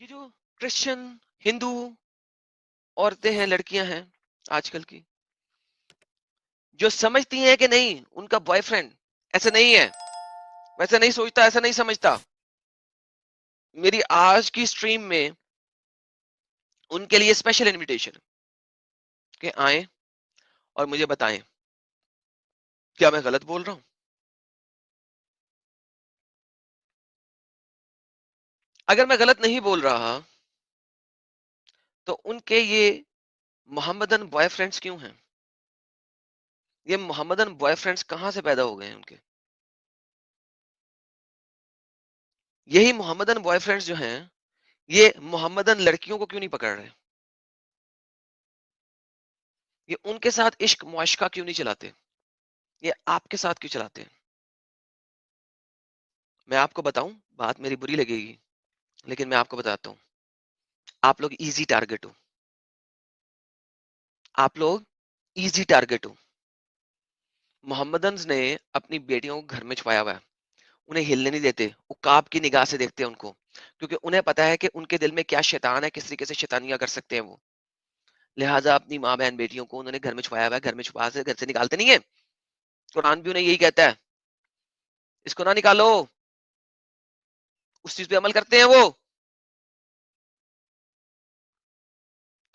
یہ جو کرسچن ہندو عورتیں ہیں، لڑکیاں ہیں آج کل کی، جو سمجھتی ہیں کہ نہیں ان کا بوائے فرینڈ ایسا نہیں ہے، ویسا نہیں سوچتا، ایسا نہیں سمجھتا. میری آج کی سٹریم میں ان کے لیے اسپیشل انویٹیشن کہ آئیں اور مجھے بتائیں کیا میں غلط بول رہا ہوں. اگر میں غلط نہیں بول رہا تو ان کے یہ محمدن بوائے فرینڈز کیوں ہیں؟ یہ محمدن بوائے فرینڈز کہاں سے پیدا ہو گئے ہیں ان کے؟ یہی محمدن بوائے فرینڈز جو ہیں یہ محمدن لڑکیوں کو کیوں نہیں پکڑ رہے؟ یہ ان کے ساتھ عشق معاشقہ کیوں نہیں چلاتے؟ یہ آپ کے ساتھ کیوں چلاتے ہیں؟ میں آپ کو بتاؤں، بات میری بری لگے گی لیکن میں آپ کو بتاتا ہوں، آپ لوگ ایزی ٹارگٹ ہو. آپ لوگ ایزی ٹارگٹ ہو. محمدنز نے اپنی بیٹیوں کو گھر میں چھپایا ہوا ہے، انہیں ہلنے نہیں دیتے، عقاب کی نگاہ سے دیکھتے ہیں ان کو، کیونکہ انہیں پتا ہے کہ ان کے دل میں کیا شیطان ہے، کس طریقے سے شیطانیاں کر سکتے ہیں وہ. لہٰذا اپنی ماں بہن بیٹیوں کو انہوں نے گھر میں چھپایا ہوا ہے، گھر میں چھپا سے گھر سے نکالتے نہیں ہیں. قرآن بھی انہیں یہی کہتا ہے، اس کو نہ نکالو، اس چیز پہ عمل کرتے ہیں وہ.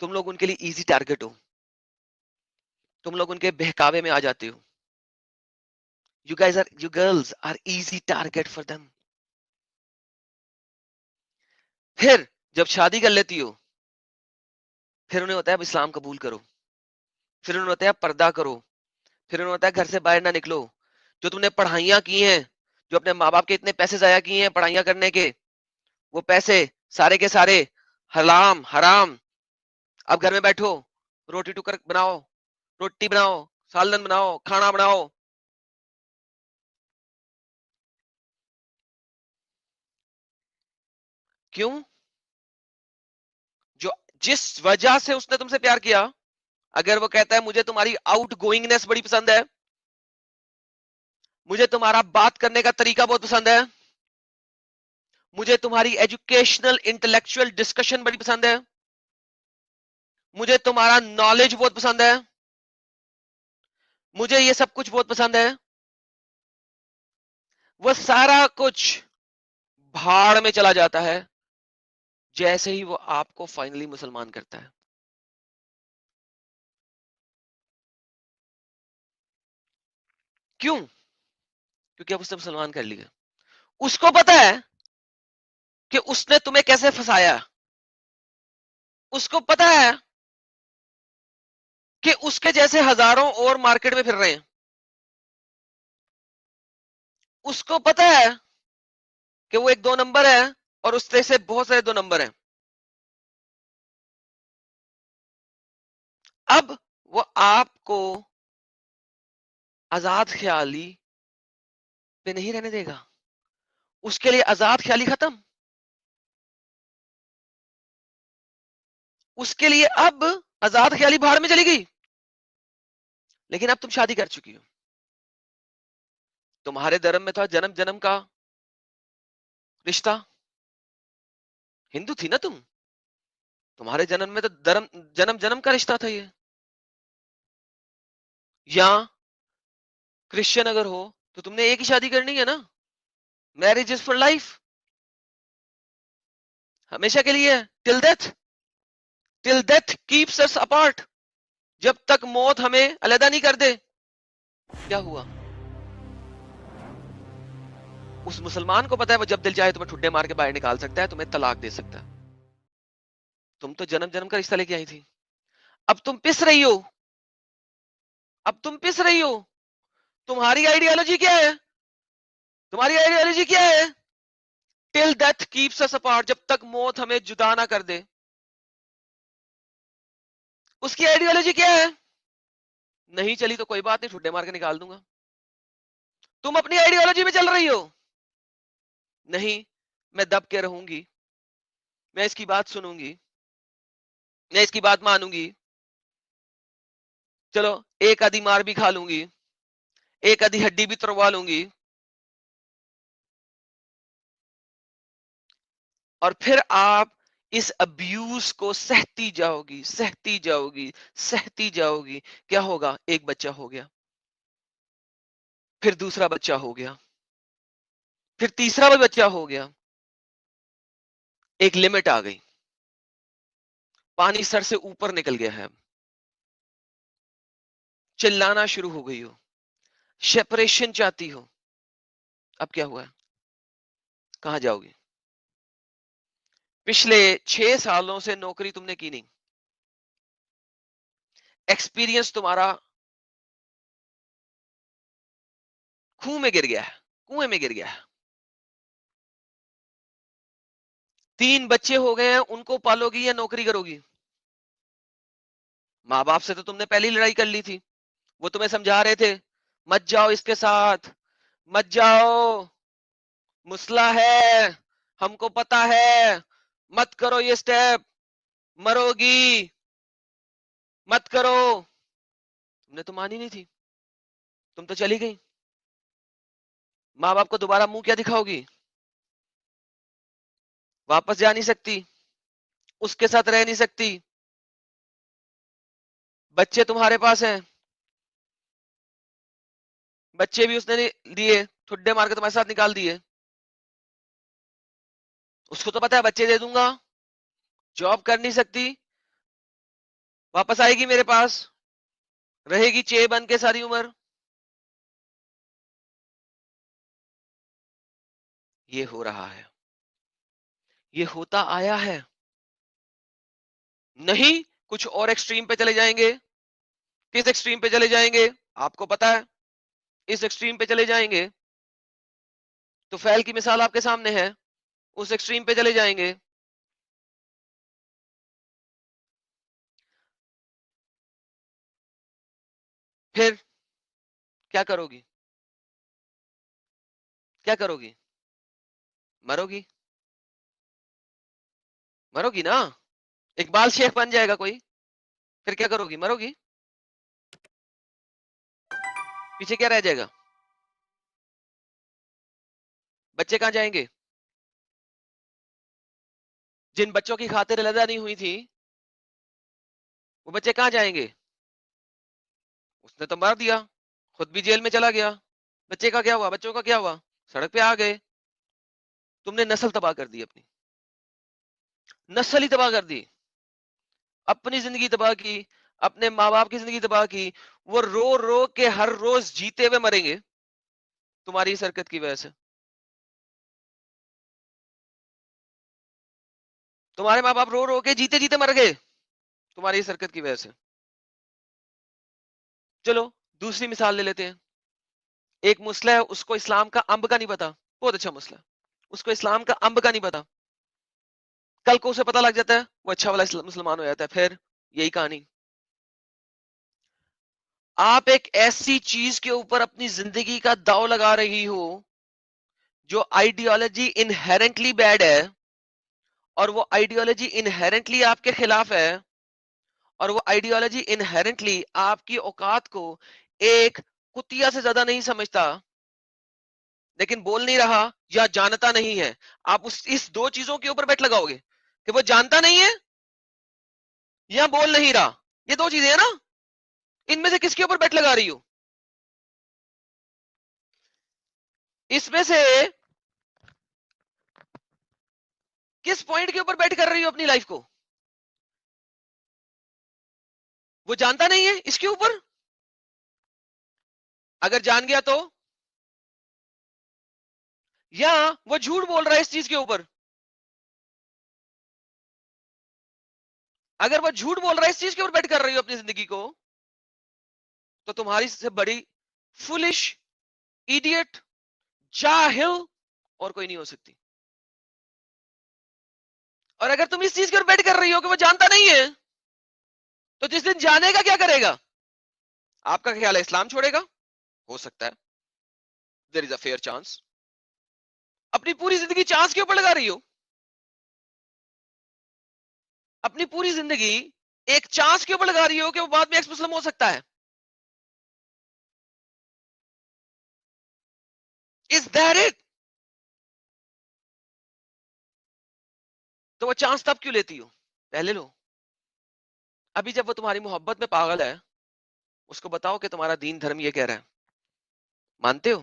تم لوگ ان کے لیے ایزی ٹارگٹ ہو، تم لوگ ان کے بہکاوے میں آ جاتے ہو. You girls are easy target for them. پھر جب شادی کر لیتی ہو پھر انہیں ہوتا ہے اب اسلام قبول کرو، پھر انہیں ہوتا ہے پردہ کرو، پھر انہیں ہوتا ہے گھر سے باہر نہ نکلو. جو تم نے پڑھائیاں کی ہیں، جو اپنے ماں باپ کے اتنے پیسے ضائع کیے ہیں پڑھائیاں کرنے کے، وہ پیسے سارے کے سارے حرام حرام. اب گھر میں بیٹھو، روٹی ٹکر بناؤ، روٹی بناؤ، سالن بناؤ، کھانا بناؤ. کیوں؟ جو جس وجہ سے اس نے تم سے پیار کیا، اگر وہ کہتا ہے مجھے تمہاری آؤٹ گوئنگنیس بڑی پسند ہے، مجھے تمہارا بات کرنے کا طریقہ بہت پسند ہے، مجھے تمہاری ایجوکیشنل انٹلیکچوئل ڈسکشن بڑی پسند ہے، مجھے تمہارا نالج بہت پسند ہے، مجھے یہ سب کچھ بہت پسند ہے، وہ سارا کچھ بھاڑ میں چلا جاتا ہے جیسے ہی وہ آپ کو فائنلی مسلمان کرتا ہے. کیوں؟ کیونکہ اب اس نے مسلمان کر لیا. اس کو پتا ہے کہ اس نے تمہیں کیسے پھنسایا، اس کو پتا ہے کہ اس کے جیسے ہزاروں اور مارکیٹ میں پھر رہے ہیں، اس کو پتا ہے کہ وہ ایک دو نمبر ہے اور اس سے بہت سارے دو نمبر ہیں. اب وہ آپ کو آزاد خیالی پہ نہیں رہنے دے گا. اس کے لیے آزاد خیالی ختم. اس کے لیے اب آزاد خیالی بھاڑ میں چلی گئی. لیکن اب تم شادی کر چکی ہو، تمہارے دھرم میں تھا جنم جنم کا رشتہ، ہندو تھی نا تم، تمہارے جنم میں تو جنم جنم کا رشتہ تھا یہ. یا کرسچن اگر ہو تو تم نے ایک ہی شادی کرنی ہے نا. میرج از فار لائف، ہمیشہ کے لیے، ٹل ڈیتھ کیپس اس اپارٹ. جب تک موت ہمیں علیحدہ نہیں کر دے. کیا ہوا؟ اس مسلمان کو پتا ہے وہ جب دل چاہے تمہیں ٹھڈے مار کے باہر نکال سکتا ہے، تمہیں طلاق دے سکتا ہے. تم تو جنم جنم کا رشتہ لے کے آئی تھی. اب تم پس رہی ہو، اب تم پس رہی ہو. تمہاری آئیڈیالوجی کیا ہے؟ تمہاری آئیڈیالوجی کیا ہے؟ ٹل ڈیتھ کیپس اس اپارٹ، جب تک موت ہمیں جدا نہ کر دے. اس کی آئیڈیالوجی کیا ہے؟ نہیں چلی تو کوئی بات نہیں، ٹھڈے مار کے نکال دوں گا. تم اپنی آئیڈیالوجی میں چل رہی ہو. نہیں، میں دب کے رہوں گی، میں اس کی بات سنوں گی، میں اس کی بات مانوں گی. چلو ایک آدھی مار بھی کھا لوں گی، ایک آدھی ہڈی بھی تروا لوں گی، اور پھر آپ اس ابیوز کو سہتی جاؤ گی، سہتی جاؤ گی، سہتی جاؤ گی، کیا ہوگا؟ ایک بچہ ہو گیا، پھر دوسرا بچہ ہو گیا، پھر تیسرا بھی بچہ ہو گیا، ایک لمٹ آ گئی، پانی سر سے اوپر نکل گیا ہے، چلانا شروع ہو گئی ہو، سیپریشن چاہتی ہو، اب کیا ہوا ہے؟ کہاں جاؤ گی؟ پچھلے 6 سالوں سے نوکری تم نے کی نہیں، ایکسپیرینس تمہارا کنویں میں گر گیا ہے، کنویں میں گر گیا ہے، 3 بچے ہو گئے ہیں، ان کو پالو گی یا نوکری کرو گی؟ ماں باپ سے تو تم نے پہلی لڑائی کر لی تھی، وہ تمہیں سمجھا رہے تھے مت جاؤ اس کے ساتھ، مت جاؤ، مسئلہ ہے، ہم کو پتا ہے، مت کرو یہ سٹیپ، مرو گی، مت کرو، تم نے تو مانی نہیں تھی، تم تو چلی گئی، ماں باپ کو دوبارہ منہ کیا دکھاؤ گی؟ واپس جا نہیں سکتی، اس کے ساتھ رہ نہیں سکتی، بچے تمہارے پاس ہیں، بچے بھی اس نے دیے، ٹھڈے مار کے تمہارے ساتھ نکال دیے، اس کو تو پتا ہے بچے دے دوں گا، جاب کر نہیں سکتی، واپس آئے گی میرے پاس، رہے گی چے بن کے ساری عمر، یہ ہو رہا ہے، یہ ہوتا آیا ہے، نہیں کچھ اور ایکسٹریم پہ چلے جائیں گے، کس ایکسٹریم پہ چلے جائیں گے؟ آپ کو پتا ہے، اس ایکسٹریم پہ چلے جائیں گے تو فیل کی مثال آپ کے سامنے ہے، اس ایکسٹریم پہ چلے جائیں گے، پھر کیا کرو گی؟ کیا کرو گی؟ مرو گی، مرو گی نا، اقبال شیخ بن جائے گا کوئی، پھر کیا کرو گی؟ مرو گی، پیچھے کیا رہ جائے گا؟ بچے کہاں جائیں گے؟ جن بچوں کی خاطر لدا نہیں ہوئی تھی وہ بچے کہاں جائیں گے؟ اس نے تو مار دیا، خود بھی جیل میں چلا گیا، بچے کا کیا ہوا؟ بچوں کا کیا ہوا؟ سڑک پہ آ گئے، تم نے نسل تباہ کر دی، اپنی نسل ہی تباہ کر دی، اپنی زندگی تباہ کی، اپنے ماں باپ کی زندگی تباہ کی، وہ رو رو کے ہر روز جیتے ہوئے مریں گے تمہاری اس حرکت کی وجہ سے، تمہارے ماں باپ رو رو کے جیتے جیتے مر گئے تمہاری اس حرکت کی وجہ سے۔ چلو دوسری مثال لے لیتے ہیں، ایک مسئلہ ہے، اس کو اسلام کا امب کا نہیں پتا، بہت اچھا مسئلہ، اس کو اسلام کا امب کا نہیں پتا، کل کو اسے پتا لگ جاتا ہے، وہ اچھا والا مسلمان ہو جاتا ہے، پھر یہی کہانی۔ آپ ایک ایسی چیز کے اوپر اپنی زندگی کا داؤ لگا رہی ہو جو آئیڈیالوجی انہیرنٹلی بیڈ ہے، اور وہ آئیڈیالوجی انہیرنٹلی آپ کے خلاف ہے، اور وہ آئیڈیالوجی انہیرنٹلی آپ کی اوقات کو ایک کتیا سے زیادہ نہیں سمجھتا، لیکن بول نہیں رہا یا جانتا نہیں ہے، آپ اس 2 چیزوں کے اوپر بیٹ لگاؤ گے کہ وہ جانتا نہیں ہے یا بول نہیں رہا، یہ 2 چیزیں ہیں نا، ان میں سے کس کے اوپر بیٹ لگا رہی ہو؟ اس میں سے کس پوائنٹ کے اوپر بیٹ کر رہی ہو اپنی لائف کو؟ وہ جانتا نہیں ہے اس کے اوپر، اگر جان گیا تو، یا وہ جھوٹ بول رہا ہے اس چیز کے اوپر، اگر وہ جھوٹ بول رہا ہے اس چیز کے اوپر بیٹ کر رہی ہو اپنی زندگی کو، تو تمہاری سے بڑی فولش، ایڈیٹ، جاہل اور کوئی نہیں ہو سکتی۔ اور اگر تم اس چیز کے اوپر بیٹ کر رہی ہو کہ وہ جانتا نہیں ہے، تو جس دن جانے گا کیا کرے گا؟ آپ کا خیال ہے اسلام چھوڑے گا؟ ہو سکتا ہے، دیر از اے فیئر چانس، اپنی پوری زندگی چانس کے اوپر لگا رہی ہو، اپنی پوری زندگی ایک چانس کے اوپر لگا رہی ہو کہ وہ بعد میں ایکس مسلم ہو سکتا ہے، از دیٹ اٹ؟ تو وہ چانس تب کیوں لیتی ہو؟ پہلے لو. ابھی جب وہ تمہاری محبت میں پاگل ہے، اس کو بتاؤ کہ تمہارا دین دھرم یہ کہہ رہا ہے. مانتے ہو؟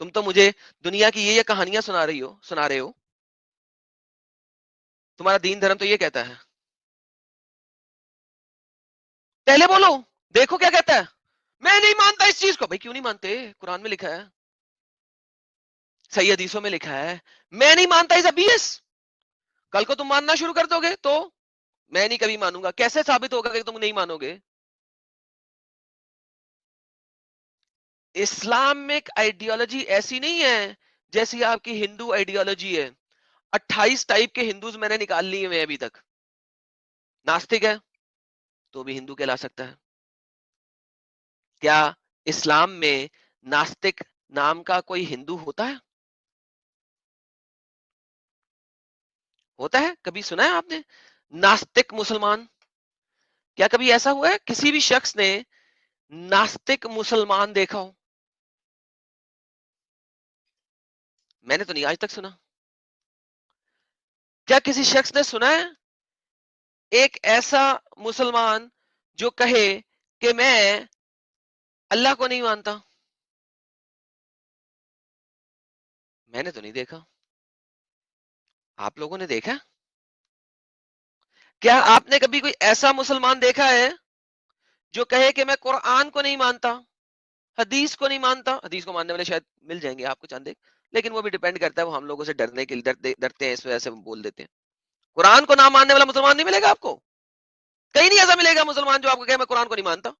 تم تو مجھے دنیا کی یہ کہانیاں سنا رہے ہو. تمہارا دین دھرم تو یہ کہتا ہے. پہلے بولو، دیکھو کیا کہتا ہے. میں نہیں مانتا اس چیز کو. بھائی کیوں نہیں مانتے؟ قرآن میں لکھا ہے، صحیح حدیثوں میں لکھا ہے. میں نہیں مانتا اس ابیس. کل کو تم ماننا شروع کر دو گے تو میں نہیں کبھی مانوں گا. کیسے ثابت ہوگا کہ تم نہیں مانو گے؟ اسلامک آئیڈیالوجی ایسی نہیں ہے جیسی آپ کی ہندو آئیڈیالوجی ہے. 28 ٹائپ کے ہندوز میں نے نکال لیے ہیں ابھی تک. ناستک ہے تو بھی ہندو کہلا سکتا ہے. کیا اسلام میں ناستک نام کا کوئی ہندو ہوتا ہے؟ ہوتا ہے؟ کبھی سنا ہے آپ نے ناستک مسلمان؟ کیا کبھی ایسا ہوا ہے کسی بھی شخص نے ناستک مسلمان دیکھا ہو؟ میں نے تو نہیں آج تک سنا. کیا کسی شخص نے سنا ہے ایک ایسا مسلمان جو کہے کہ میں اللہ کو نہیں مانتا؟ میں نے تو نہیں دیکھا. آپ لوگوں نے دیکھا؟ کیا آپ نے کبھی کوئی ایسا مسلمان دیکھا ہے جو کہے کہ میں قرآن کو نہیں مانتا، حدیث کو نہیں مانتا؟ حدیث کو ماننے والے شاید مل جائیں گے آپ کو چند ایک، لیکن وہ بھی ڈیپینڈ کرتا ہے، وہ ہم لوگوں سے ڈرنے کے لیے ڈرتے ہیں، اس وجہ سے بول دیتے ہیں. قرآن کو نہ ماننے والا مسلمان نہیں ملے گا آپ کو. کہیں نہیں ایسا ملے گا مسلمان جو آپ کو کہے میں قرآن کو نہیں مانتا.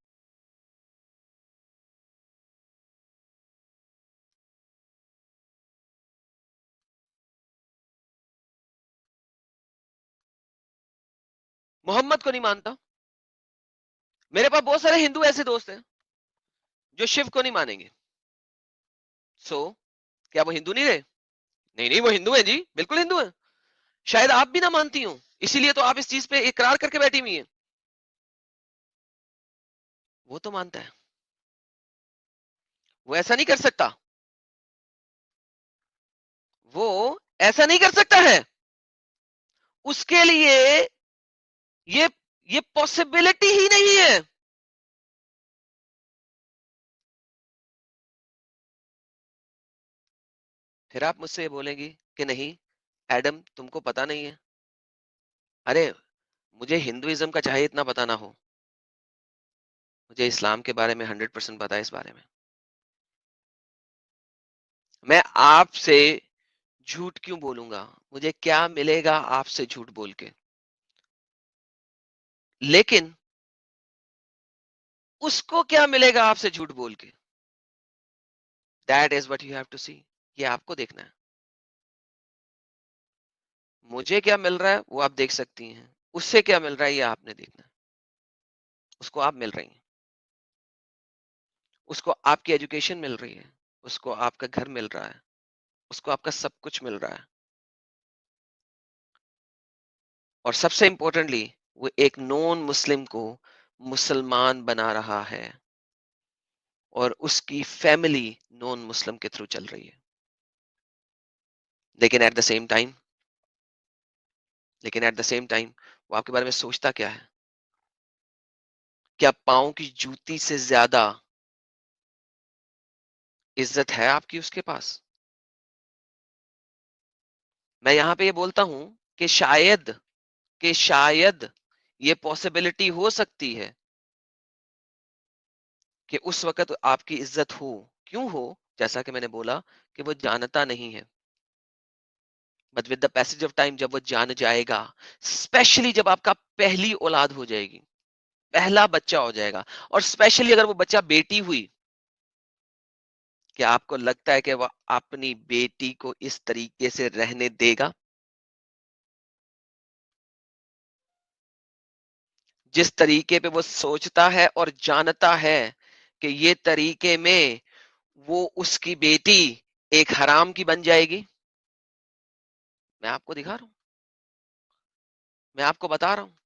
محمد کو نہیں مانتا. میرے پاس بہت سارے ہندو ایسے دوست ہیں جو شیو کو نہیں مانیں گے. سو کیا وہ ہندو نہیں رہے؟ نہیں نہیں، وہ ہندو ہیں جی، بالکل ہندو ہیں. شاید آپ بھی نہ مانتی ہوں، اسی لیے تو آپ اس چیز پہ اقرار کر کے بیٹھی ہوئی ہیں. وہ تو مانتا ہے. وہ ایسا نہیں کر سکتا. وہ ایسا نہیں کر سکتا ہے. اس کے لیے یہ یہ پاسبلٹی ہی نہیں ہے. پھر آپ مجھ سے یہ بولیں گی کہ نہیں ایڈم تم کو پتا نہیں ہے. ارے مجھے ہندوازم کا چاہے اتنا پتا نہ ہو، مجھے اسلام کے بارے میں 100% پتا ہے. اس بارے میں آپ سے جھوٹ کیوں بولوں گا؟ مجھے کیا ملے گا آپ سے جھوٹ بول کے؟ لیکن اس کو کیا ملے گا آپ سے جھوٹ بول کے؟ That is what you have to see. یہ آپ کو دیکھنا ہے. مجھے کیا مل رہا ہے وہ آپ دیکھ سکتی ہیں، اس سے کیا مل رہا ہے یہ آپ نے دیکھنا ہے. اس کو آپ مل رہی ہیں، اس کو آپ کی ایجوکیشن مل رہی ہے، اس کو آپ کا گھر مل رہا ہے، اس کو آپ کا سب کچھ مل رہا ہے. اور سب سے امپورٹنٹلی وہ ایک نون مسلم کو مسلمان بنا رہا ہے اور اس کی فیملی نون مسلم کے تھرو چل رہی ہے. لیکن ایٹ دا سیم ٹائم وہ آپ کے بارے میں سوچتا کیا ہے؟ کیا پاؤں کی جوتی سے زیادہ عزت ہے آپ کی اس کے پاس؟ میں یہاں پہ یہ بولتا ہوں کہ شاید یہ پاسبلٹی ہو سکتی ہے کہ اس وقت آپ کی عزت ہو. کیوں ہو؟ جیسا کہ میں نے بولا کہ وہ جانتا نہیں ہے. But with the passage of time جب وہ جان جائے گا، اسپیشلی جب آپ کا پہلی اولاد ہو جائے گی، پہلا بچہ ہو جائے گا، اور اسپیشلی اگر وہ بچہ بیٹی ہوئی، کیا آپ کو لگتا ہے کہ وہ اپنی بیٹی کو اس طریقے سے رہنے دے گا؟ جس طریقے پہ وہ سوچتا ہے اور جانتا ہے کہ یہ طریقے میں وہ اس کی بیٹی ایک حرام کی بن جائے گی. میں آپ کو دکھا رہا ہوں، میں آپ کو بتا رہا ہوں.